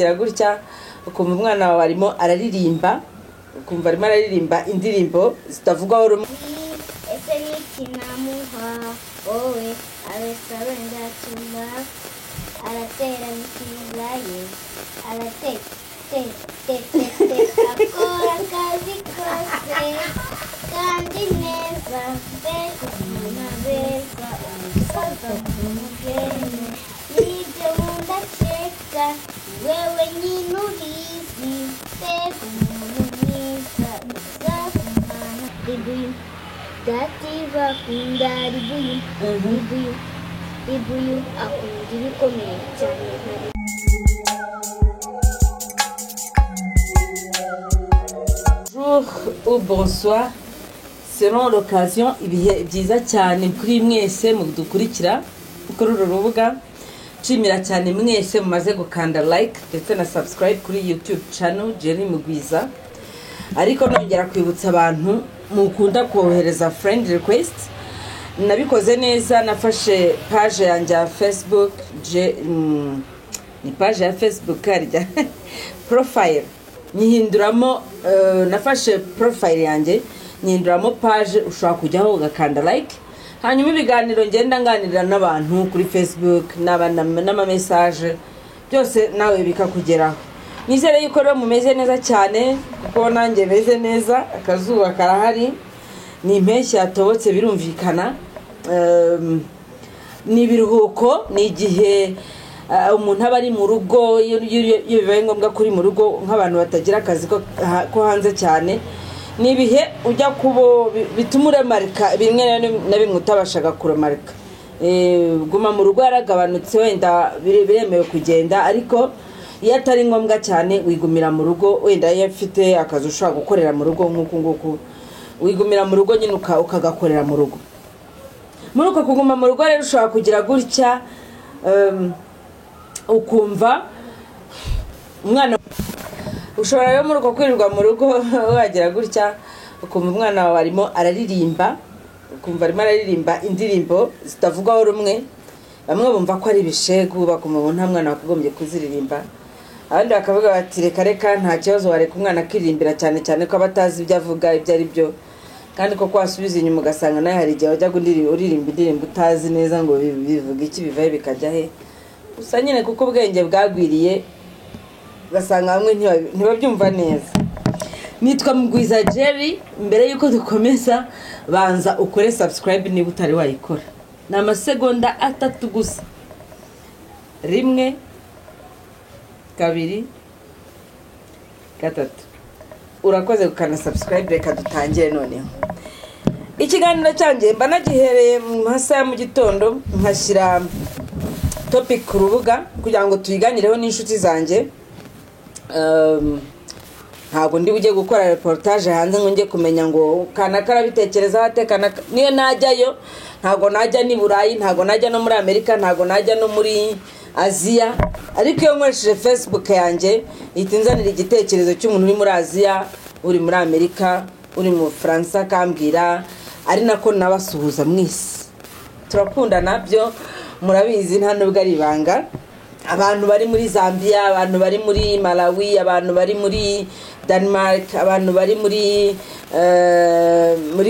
wagira gutya ukumva umwana wawe arimo araririmba ukumva arimo araririmba indirimbo zitavugwaho rumwe. Ese nikinamuha wowe abesabenda cyuma aratera mikizaye akora akazi kose kandi neza mbega umuntu abeza umusaza umugeni nibyo mundakeka wewe nyine ubizi mbega umuntu mwiza uzavumana ribuyu dativa kunda ribuyu akunda ibikomeye cyane. Bonjour ou bonsoir selon l'occasion, ibihe byiza cyane kuri mwese mudukurikira kuri uru rubuga. Nshimira cyane mwese mumaze gukanda like ndetse na subscribe kuri YouTube channel Jerry Mugwiza. Ariko nongera kwibutsa abantu mukunda kohereza friend request, nabikoze neza. Nafashe page yanjye ya Facebook, ni page ya Facebook arya profile nyihinduramo, nafashe profile yanjye nyihinduramo page, ushobora kujyaho ugakanda like, hanyuma ibiganiro ngenda nganirira n'abantu kuri Facebook n'ama message byose nawe bikakugeraho. Nizere yuko rero mumeze neza cyane kuko nanjye meze neza, akazuba karahari, ni impeshyi yatobotse birumvikana. Ni biruhuko, ni igihe umuntu aba ari mu rugo, iyo bibaye ngombwa kuri mu rugo nk'abantu batagira akazi ko hanze cyane. Ni ibihe ujya kubo bituma uremarika bimwe na bimwe utabashaga kuremarika. Guma mu rugo yaragabanutse, wenda biremewe kugenda, ariko iyo atari ngombwa cyane wigumira mu rugo. Wenda iyo afite akazi ushobora gukorera mu rugo nk'uku wigumira mu rugo nyine ukagakorera mu rugo. Muri uko kuguma mu rugo rero ushobora kugira gutya ukumva umwana, ushobora rero muri uko kwirirwa mu rugo wagira gutya ukumva umwana wawe arimo araririmba, ukumva arimo araririmba indirimbo zitavugwaho rumwe. Bamwe bumva ko ari ibishegu, bakumva nta mwana wakagombye kuziririmba, abandi bakavuga bati reka nta kibazo wareka umwana akiririmbira, cyane cyane ko abatazi ibyo avuga ibyo ari byo. Kandi ko kwasubiza inyuma ugasanga nawe hari igihe wajya uririmba indirimbo utazi neza ngo bivuga iki, bivaye bikajya he. Gusa nyine kuko ubwenge bwagwiriye ugasanga bamwe ntibabyumva neza. Nitwa Mugwiza Jerry. Mbere yuko dukomeza, banza ukore subscribe niba utari wayikora. Ni amasegonda 3 gusa. 1 2 3. Urakoze gukana subscribe. Reka dutangire noneho. Ikiganiro cyanjye mba nagihereye mu masaha mu gitondo, nkashyira topic ku rubuga kugira ngo tuyiganireho n'inshuti zanjye. Ntabwo ndi bujye gukora reportage hanze ngo njye kumenya ngo kanakara bitekereza hate niyo najyayo. Ntabwo najya ni Burayi, ntabwo najya no muri Amerika, ntabwo najya no muri Aziya. Ariko iyo nkoresheje Facebook yanjye itinzanira igitekerezo cy'umuntu uri muri Aziya, uri muri Amerika, uri mu Faransa, kambwira. Ari nako nabasuhuza mwese, turakunda nabyo murabizi, nta nubwo ari ibanga. Abantu bari muri Zambia, abantu bari muri Malawi, abantu bari muri Denmark, abantu bari muri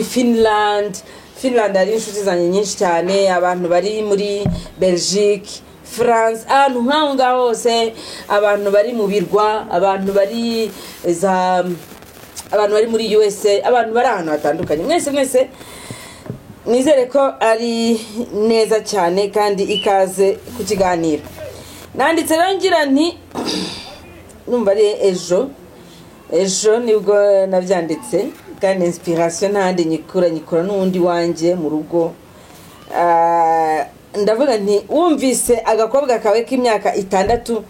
Finland ari inshuti zanjye nyinshi cyane. Abantu bari muri Belgique, France, ahantu nk'aho hose. Abantu bari mu birwa, abantu bari muri USA, abantu bari ahantu hatandukanye. Mwese nizere ko ari neza cyane kandi ikaze ku kiganiro. Nanditse rangira nti numva ari ejo nibwo nabyanditse, kandi inspiration ntandi nyikura n'undi wanje mu rugo. Ndavuga nti wumvise agakobwa kawe k'imyaka 6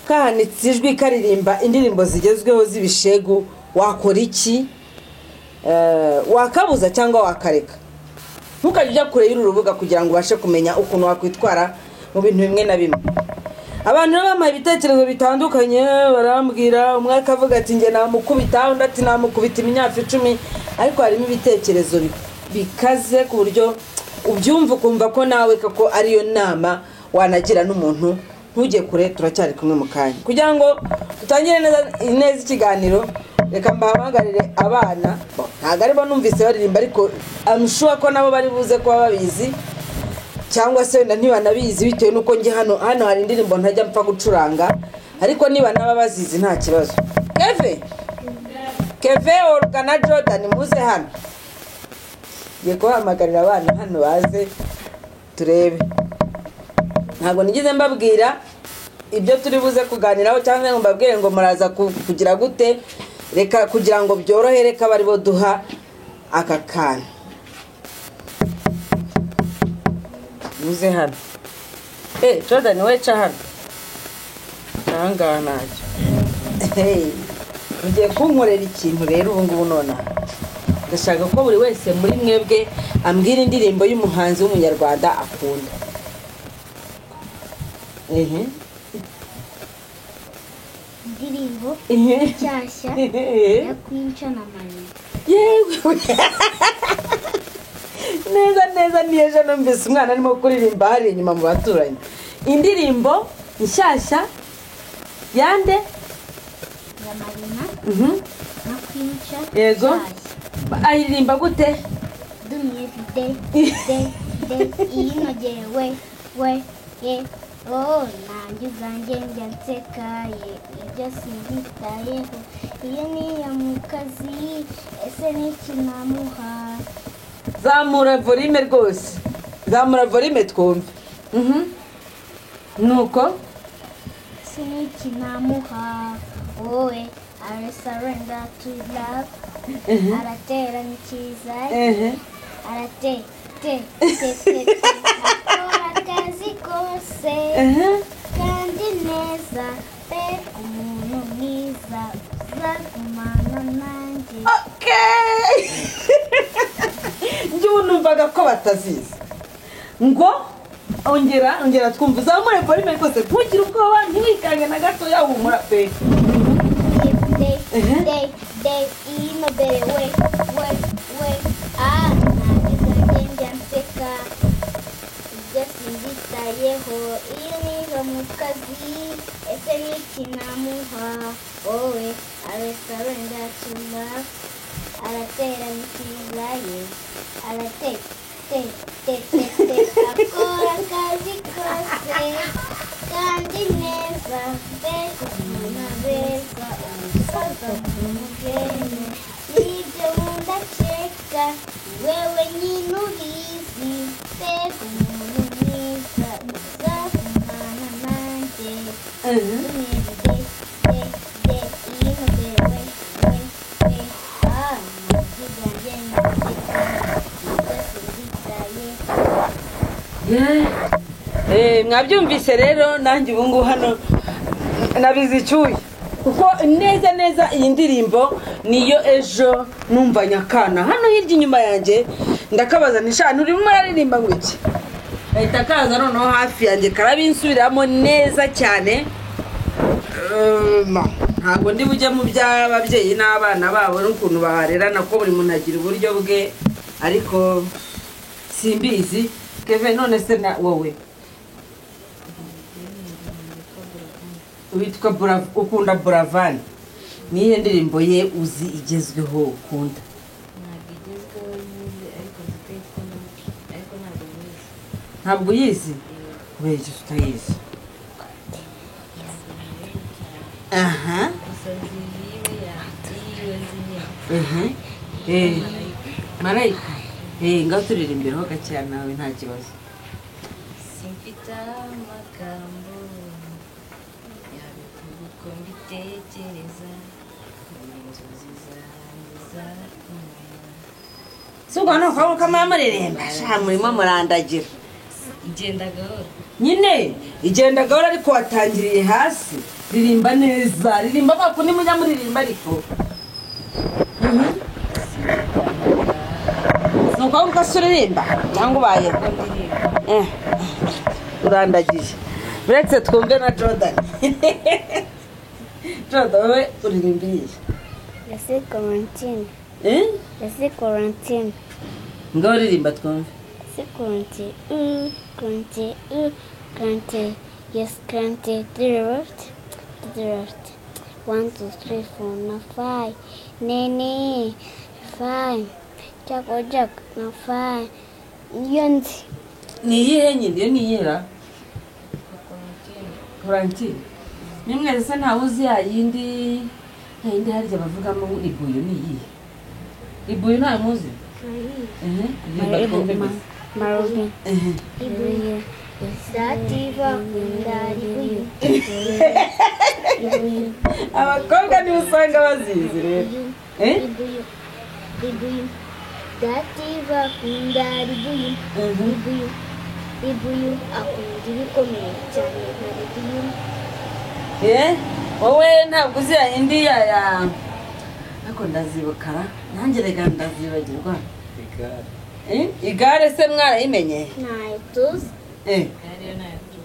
kahanitse ijwi karirimba indirimbo zigezweho z'ibishegu, wakora iki? Wakabuza cyangwa wakareka? Ntukajya kure y'uru rubuga kugira ngo ubashe kumenya ukuntu wakwitwara mu bintu bimwe na bimwe. Abantu bamaye ibitekerezo bitandukanye, barambwira, umwe akavuga ati nge namukubita, undi ati namukubita imyaka 10. Ariko harimo ibitekerezo bikaze ku buryo ubyumva ukumva ko nawe kako ariyo nama wanagira n'umuntu ntujye kure turacyari kumwe mu kanya kugira ngo tutangire neza ikiganiro. Reka mbahamagarire abana ntabwo aribo numvise baririmba ariko amushuwa ko nabo bari buze kuba babizi cyangwa se wenda ntibanabizi bitewe n'uko njye hano hari indirimbo ntajya mpfa gucuranga ariko niba naba bazizi nta kibazo. Keve Olga na Jordan muze hano, ngiye kubahamagarira abana hano baze turebe. Ntabwo nigeze mbabwira ibyo turi buze kuganiraho cyangwa ngo mbabwire ngo muraza kugira gute. Reka kugira ngo byorohe reka bari bo duha aka kana muze hano. Jordan we ca hano nanga nacyo. Ngiye kunkorera ikintu rero ubu ngubu nonaha ndashaka ko buri wese muri mwebwe ambwira indirimbo y'umuhanzi w'umunyarwanda akunda. Indirimbo nshyashya ya Queen na Marina. Yewe neza niyo ejo numvise umwana arimo kuririmba hari inyuma mu baturanyi. Indirimbo nshyashya yande ya Marina na Queen. Yego ayiririmba gute? Dumye day inogeye we oh nanjye zanjye njyansekaye ibyo sinzitayeho iyo niya mu kazi ese n'iki namuha. Zamura volume rwose, zamura volume twumve. Nuko ese n'iki namuha wowe I surrender to love. Aratera n'ikiza arate akora akazi kose kandi neza pe umuntu mwiza uzagumana nanjye. njyewe numvaga ko batazizi ngo ongera twumva uzamure volume rwose ntugire ubwoba ntiwikange na gato yahumura pe. Day inobeye we nanjye zanjye njyanseka ibyo sinzitayeho iyo niga mu kazi ese n'iki namuha wowe I surrender to love. Aratera n'ikiza ye arate akora akazi kose kandi neza mbega umuntu abeza umusaza umugeni n'ibyo mundakeka wewe nyine ubizi mbega umuntu mwiza uzagumana nanjye. Mwabyumvise rero nanjye ubu ngubu hano nabizi icyuya kuko neza iyi ndirimbo niyo ejo numva nyakana hano hirya inyuma yanjye ndakabaza nishana urimo uraririmba ngo iki ahita kaza noneho hafi yanjye karabinsubiramo neza cyane. Ntabwo ndi bujye mu by'ababyeyi n'abana babo n'ukuntu baharerana ko buri muntu agira uburyo bwe ariko simbizi. Kevin none se na wowe witwa ukunda Buravan niyo ndirimbo ye uzi igezweho ukunda? Ntabwo uyizi kubera icyo tutayizi. Marayika ngaho turirimbiraho gakeya nawe nta kibazo. Simfite amagambo yabivuga uko mbitekereza inzozi zanjye si ubwo hano ukabona ko amara muririmba murimo murandagira igenda gahoro nyine igenda gahoro ariko watangiriye hasi. Ririmba neza, ririmba bako ni mujya muririmba ariko nuko uko suririmba cyangwa ubaye urandagiye. Uretse twumve na Jordan. Jordan we uririmbiye Laissez quarantine. Laissez quarantine. Ngaho ririmba twumve. C'est quarantine. Quarantine. Yes, country to the left, to the left. 1, 2, 3, 4, now 5. Nene, 5. Jack or Jack, now 5. Yancy. Ni iyihe nyine iyo ni iyera Florentine nimwe se ntawe uzi yayindi harya bavugamo ibuyo ni iyihe ibuyo ntawe muzi Marobin. Ibuyo. Sativa kundari ibuyo. abakobwa nibo usanga bazizi rero Ibuyo. Sativa kundari ibuyo. Ibuyo akunda ibikomeye cyane ibuyo. wowe ntabwo uzi yayindi ya ariko ndazibukara nanjye rega ndazibagirwa igare se mwarayimenye Ntayo tuzi.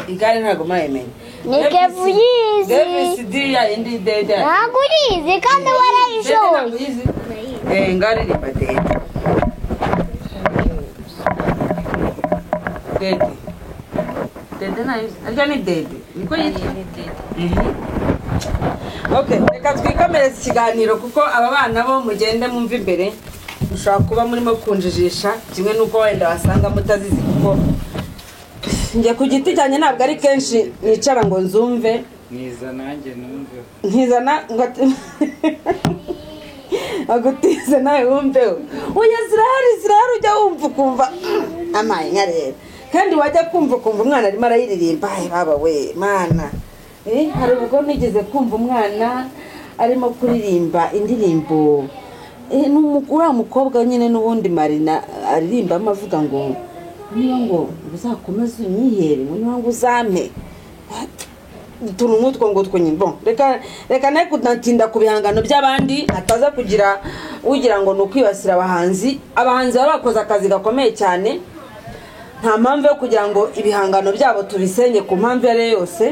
igare ntabwo mwayimenye Nikevu yizi. Davis D yayindi dede Ntabwo uyizi kandi warayishoboye. ngaririmba dede dede nayo ariko ni dede niko yitwa okay reka twikomereze ikiganiro kuko aba bana bo mugende mumva imbere mushobora kuba murimo kunjijisha kimwe nuko wenda wasanga mutazizi kuko njye ku giti cyane ntabwo ari kenshi nicara ngo nzumve Niza nanjye numve nkizana ngo agutize nawe wumveho oya zirahari ujya wumva ukumva amaye nka rero kandi wajya kumva ukumva umwana arimo arayiririmba baba we mana hari ubwo nigeze kumva umwana arimo kuririmba indirimbo uriya mukobwa nyine n'ubundi Marina aririmbamo avuga ngo niba ngo uzakomeze unyihere ngo niba ngo uzampe utuntu nk'utwo nyine reka nawe kudatinda ku bihangano by'abandi ataza kugira ugira ngo ni ukwibasira abahanzi baba bakoze akazi gakomeye cyane nta mpamvu yo kugira ngo ibihangano byabo tubisenye ku mpamvu iyo ari yo yose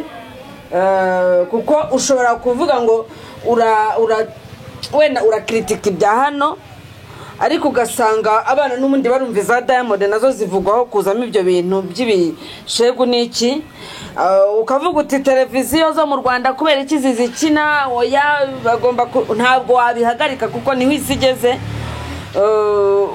kuko ushobora kuvuga ngo wenda urakritika ibya hano ariko ugasanga abana n'ubundi barumva za Diamond nazo zivugwaho kuzamo ibyo bintu by'ibishegu n'iki ukavuga uti televiziyo zo mu Rwanda kubera iki zizikina oya bagomba ntabwo wabihagarika kuko niho isi igeze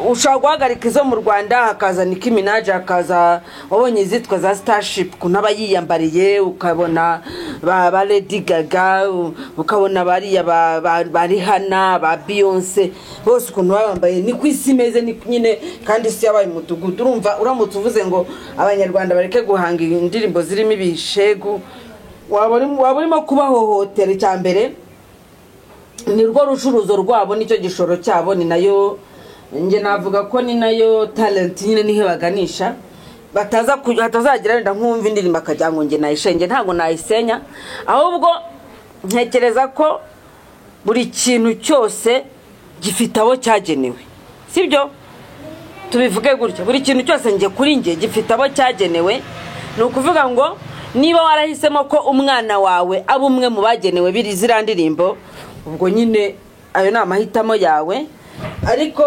ushobora guhagarika izo mu Rwanda hakaza Nicki Minaj hakaza wabonye izitwa za Starship kuntu aba yiyambariye ukabona ba Lady Gaga ukabona bariya ba Rihanna ba Beyonce bose ukuntu bambaye ni ku isi imeze nyine kandi isi yabaye umudugudu urumva uramutse uvuze ngo abanyarwanda bareke guhanga indirimbo zirimo ibishegu waba urimo kubahohotera icyambere ni rwo rucuruzo rwabo nicyo gishoro cyabo ni nayo nge navuga ko ni nayo talent nyine nihe baganisha hatazagira wenda nkumva indirimbo akajya ngo nge nayishenge ntabwo nayisenya ahubwo ntekereza ko buri kintu cyose gifite abo cyagenewe sibyo tubivuge gutyo buri kintu cyose nge kuri nge gifite abo cyagenewe ni ukuvuga ngo niba warahisemo ko umwana wawe aba umwe mu bagenewe biri ziriya ndirimbo ubwo nyine ayo ni amahitamo yawe ariko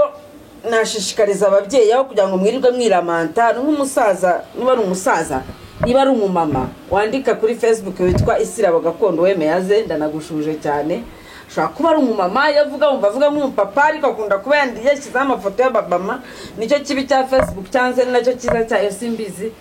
nashishikariza ababyeyi aho kugira ngo mwirirwe mwiramanta nk'umusaza niba ari umusaza niba ari umumama wandika kuri Facebook witwa Isirabo Gakondo Wemeyaze ndanagushuje cyane ushobora kuba ari umumama yavuga wumva avuga nk'umupapa ariko akunda kuba yashyizeho amafoto y'ababama nicyo kibi cya Facebook cyanze nacyo cyiza cyayo simbizi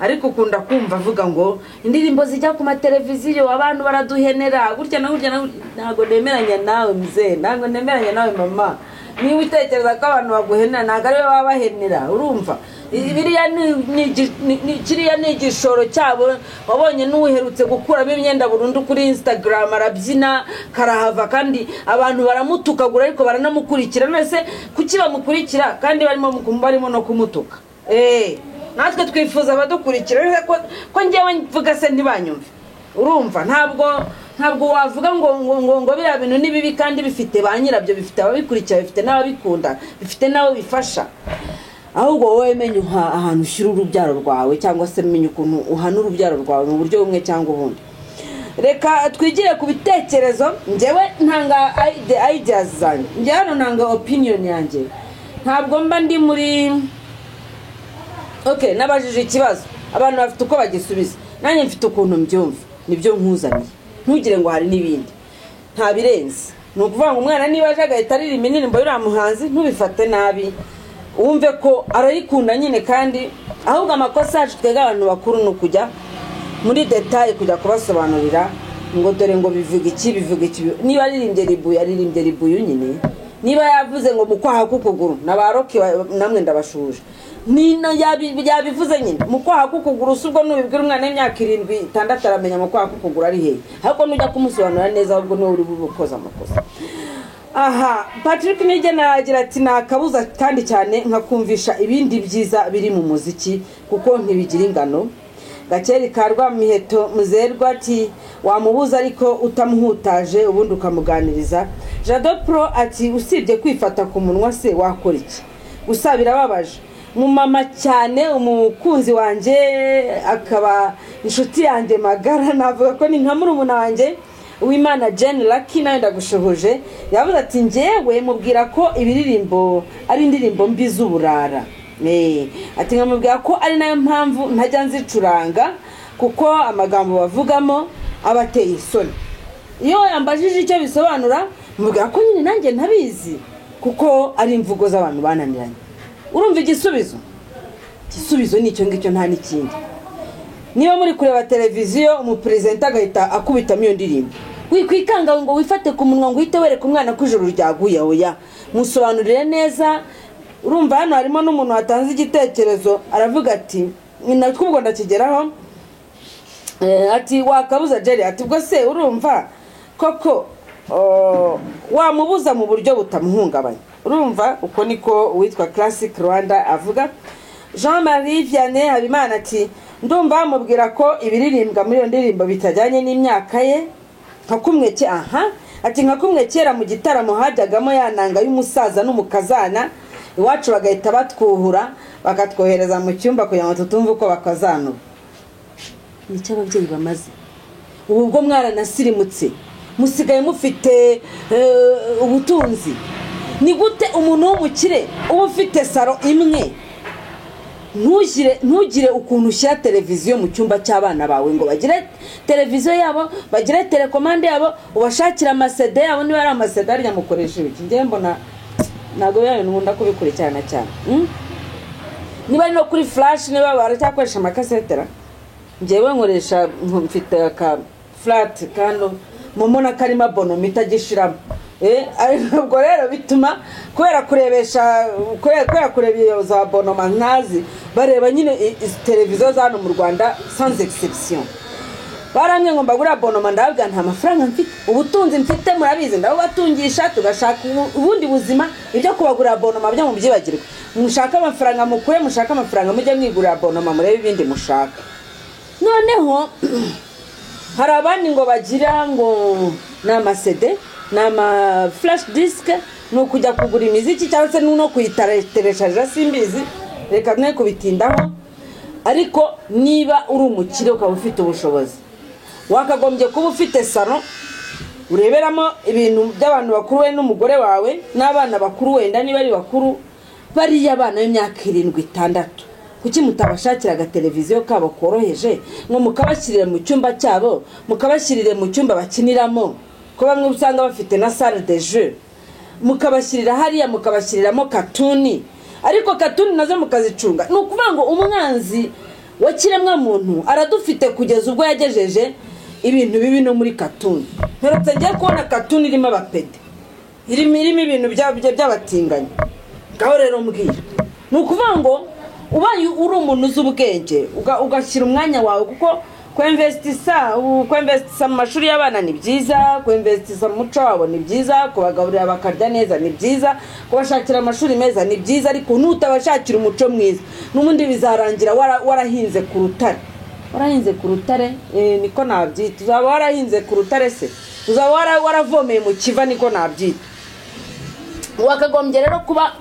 ariko ukunda kumva avuga ngo indirimbo zijya ku mateleviziyo abantu baraduhenera gutya na gutya ntabwo nemeranya nawe mzee ntabwo nemeranya nawe mama niba utekereza ko abantu baguhenera ntabwo ari we baba bahenera urumva kiriya ni igishoro cyabo wabonye n'uherutse gukuramo imyenda burundu kuri Instagram arabyina karahava kandi abantu baramutukagura ariko baranamukurikira nese kuki bamukurikira kandi barimo no kumutuka natwe twifuza abadukurikira ko ngewe mvuga se ntibanyumve urumva ntabwo wavuga ngo biriya bintu ni bibi kandi bifite ba nyirabyo bifite ababikurikira bifite n'ababikunda bifite n'abo bifasha ahubwo wowe menya ahantu ushyira urubyaro rwawe cyangwa se menya ukuntu uhana urubyaro rwawe mu buryo bumwe cyangwa ubundi reka twigire ku bitekerezo ngewe ntanga ideas zanjye njye hano ntanga opinion yanjye ntabwo mba ndi muri nabajije ikibazo abantu bafite uko bagisubiza nanjye mfite ukuntu mbyumva nibyo nkuzaniye ntugire ngo hari n'ibindi nta birenze ni ukuvuga ngo umwana niba aje agahita aririmba indirimbo y'uriya muhanzi ntubifate nabi wumve ko arayikunda nyine kandi ahubwo amakosa yacu twebwe abantu bakuru ni ukujya muri detaye kujya kubasobanurira ngo dore ngo bivuga iki niba aririmbye ribuye nyine niba yavuze ngo mu kwaha k'ukuguru n'abaroki namwe ndabashuje nino yabivuze nyine mu kwaha k'ukuguru subwo nubibwira umwana w'imyaka 7-6 aramenya mu kwaha k'ukuguru ari hehe ahubwo nujya kumusobanurira neza ahubwo niwe uri bukoza amakosa. Aha Patrick Nigena agira ati nakabuza kandi cyane nkakumvisha ibindi byiza biri mu muziki kuko ntibigira ingano. Gakeri karwa miheto muzerwa ati wamubuza ariko utamuhutaje ubundi ukamuganiriza. Jado Pro ati usibye kwifata ku munwa se wakora iki gusa birababaje mu mama cyane umukunzi wanje akaba inshuti yanjye magara navuga ko ni nka murumuna wanje Uwimana Jane Lucky nawe ndagushohoje yavuze ati ngewe mubwira ko ibiririmbo ari indirimbo mbi z'uburara ati nkamubwira ko ari nayo mpamvu ntajya nzicuranga kuko amagambo bavugamo abateye isoni iyo yambajije icyo bisobanura mubwira ko nyine nanjye ntabizi kuko ari imvugo z'abantu bananiranye. Urumva igisubizo ni icyo ngicyo nta n'ikindi. Niba muri kureba televiziyo umupresenta agahita akubita iyo ndirimbo wikwikanga ngo wifate ku munwa ngo uhite wereka umwana ko ijuru ryaguye oya musobanurire neza. Urumva hano harimo n'umuntu watanze igitekerezo aravuga ati natwubwo ndakigeraho ati wakabuza Jerry ati ubwo se urumva koko wamubuza mu buryo butamuhungabanya. Urumva uko niko witwa Classic Rwanda avuga. Jean-Marie Vianney Habimana ati ndumva mubwira ko ibiririmbwa muri iyo ndirimbo bitajyanye n'imyaka ye nka kumwe ati nka kumwe kera mu gitaramo hajyagamo yananga y'umusaza n'umukazana iwacu bagahita batwuhura bakatwohereza mu cyumba kugira ngo tutumve uko bakazanura. Ni cyo ababyeyi bamaze ubu bwo mwaranasirimutse musigaye mufite ubutunzi. Ni gute umuntu w'umukire uba ufite saro imwe ntugire ukuntu ushyira televiziyo mu cyumba cy'abana bawe ngo bagire televiziyo yabo bagire telekomande yabo ubashakira amasede yabo niba ari amasede arya mukoresha ibiki ngiye mbona nago yayo nkunda kubikurikirana cyane. Niba ari no kuri flash niba baracyakoresha amakasetera ngewe nkoresha mfite aka flat kandi mumona karima bono mitagishiramo ubwo rero bituma kubera kurebera za bonoma nkazi bareba nyine televiziyo zano mu Rwanda sans exception. Baramwe ngo mbagura bonoma ndabwa nta mafaranga mfite ubutunzi mfite murabizi ndabo batungisha tugashaka ubundi buzima ibyo kubagura bonoma byo mu byibagirwa mushaka amafaranga mukure mushaka amafaranga mujye mwigura bonoma murebe ibindi mushaka. Noneho hari abandi ngo bagira ngo n'amasede nama flash disk no kujya kugura imiziki cyangwa se no kuyitereshaje simbizi reka mwe kubitindaho. Ariko niba uri umukire ukaba ufite ubushobozi wakagombye kuba ufite salo ureberamo ibintu by'abantu bakuru we n'umugore wawe n'abana bakuru wenda niba ari bakuru bari abana y'imyaka 7-6 kuki mutabashakiraga televiziyo kabo koroheje ngo mukabashyirire mu cyumba cyabo mukabashyirire mu cyumba bakiniramo ko bamwe usanga bafite na salle de jeu mukabashyirira hariya mukabashyiriramo katuni ariko katuni nazo mukazicunga. Ni ukuvuga ngo umwanzi wa kiremwa muntu aradufite kugeza ubwo yagejeje ibintu bibi no muri katuni. Mperutse ngiye kubona katuni irimo abapede irimo ibintu by'abatinganya ngaho rero mbwira. Ni ukuvuga ngo ubaye uri umuntu z'ubwenge ugashyira umwanya wawe kuko kwinvestisa mu mashuri y'abana ni byiza kwinvestisa mu muco wabo ni byiza kubagaburira bakarya neza ni byiza kubashakira amashuri meza ni byiza ariko nutabashakira umuco mwiza n'ubundi bizarangira warahinze ku rutare niko nabyita uzaba warahinze ku rutare se uzaba waravomeye mu kiva niko nabyita. Wakagombye rero kuba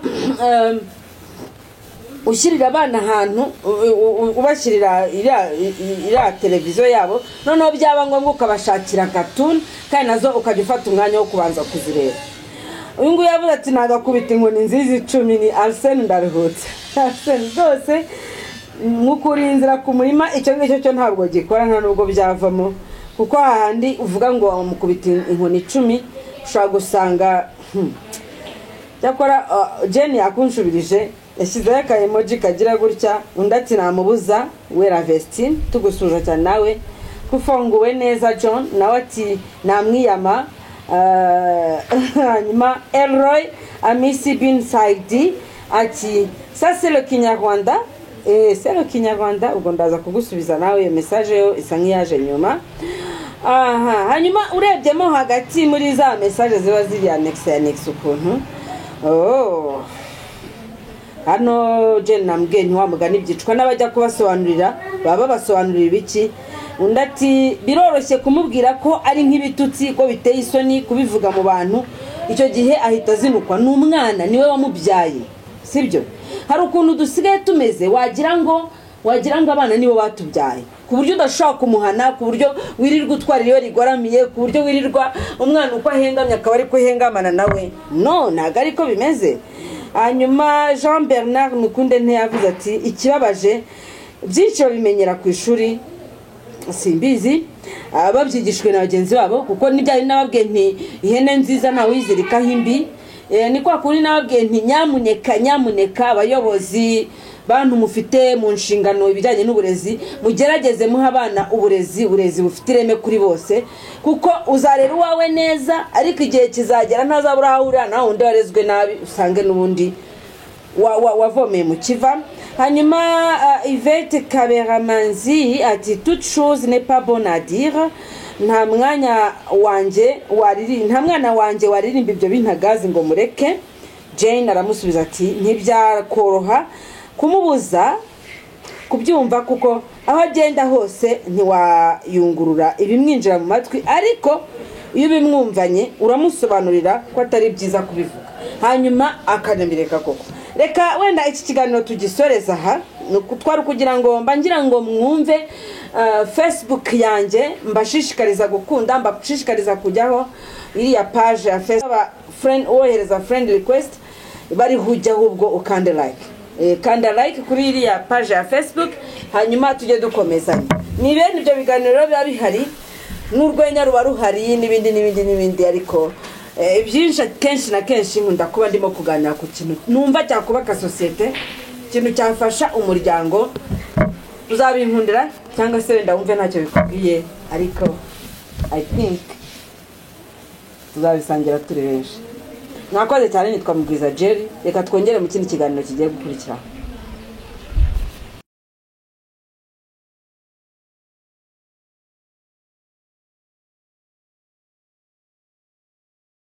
ushyirira abana ahantu ubashyirira iriya televiziyo yabo noneho byaba ngombwa ukabashakira katuni kandi nazo ukajya ufata umwanya wo kubanza kuzireba. Uyu nguyu yavuze ati nagakubita inkoni nziza 10 ni Arsene ndaruhutse. Arsene rwose nk'ukuri inzira ku murima icyo ngicyo cyo ntabwo gikora nta nubwo byavamo kuko hahandi uvuga ngo wamukubita inkoni 10 ushobora gusanga cyakora Jenny yakunshubirije yashyizeho aka emoji kagira gutya undi ati namubuza wera Vestine tugusuza cyane nawe kufunguwe neza John nawe ati namwiyama hanyuma Elroy Amisi bin Saidi ati ça c'est le Kinyarwanda c'est le Kinyarwanda ubwo ndaza kugusubiza nawe iyo message yo isa nkiyaje nyuma hanyuma urebyemo hagati muri za message ziba ziri annex ukuntu hano Jen namubwiye ntiwamugana ibyicwa n'abajya kubasobanurira baba basobanurira ibiki undi ati biroroshye kumubwira ko ari nk'ibitutsi ko biteye isoni kubivuga mu bantu icyo gihe ahita zinukwa n'umwana niwe wamubyaye sibyo hari ukuntu dusigaye tumeze wagira ngo abana nibo batubyaye ku buryo udashaka kumuhana ku buryo wirirwa utwara iyo rigoramiye ku buryo wirirwa umwana uko ahengamye akaba ari kuhengamana nawe no ntago ariko bimeze hanyuma Jean Bernard Mukunde ntiyavuze ati ikibabaje byinshi babimenyera ku ishuri simbizi babyigishwe na bagenzi babo kuko n'ibyari nababwiye nti ihene nziza ntawe uyizirikaho imbi ni kwa kuri nababwiye nti nyamuneka abayobozi bantu mufite mu nshingano ibijyanye n'uburezi mugerageze muha abana uburezi bufite ireme kuri bose kuko uzarera uwawe neza ariko igihe kizagera ntazabura aho ahurira nawe undi warezwe nabi usange n'ubundi wavomeye mu kiva hanyuma Yvette Kaberamanzi ati toute chose n'est pas bonne à dire nta mwana wanjye waririmba ibyo bintagazi ngo mureke Jane aramusubiza ati ntibyakoroha kumubuza kubyumva kuko aho agenda hose ntiwayungurura ibimwinjira mu matwi ariko iyo bimwumvanye uramusobanurira ko atari byiza kubivuga hanyuma akanemereka koko reka wenda iki kiganiro tugisoreza aha twari kugira ngo mbangira ngo mwumve Facebook yanjye mbashishikariza gukunda mbashishikariza kujyaho iriya page ya Facebook friend ohereza friend request bari hujya ahubwo ukande like kuri iriya page ya Facebook hanyuma tujye dukomezanya ni bene ibyo biganiro biba bihari n'urwenya ruba ruhari n'ibindi ariko byinshi kenshi na kenshi nkunda kuba ndimo kuganira ku kintu numva cyakubaka societe ikintu cyafasha umuryango uzabinkundira cyangwa se wenda wumve ntacyo bikubwiye ariko I think tuzabisangira turi benshi mwakoze cyane nitwa Mugwiza Jerry reka twongere mu kindi kiganiro kigiye gukurikira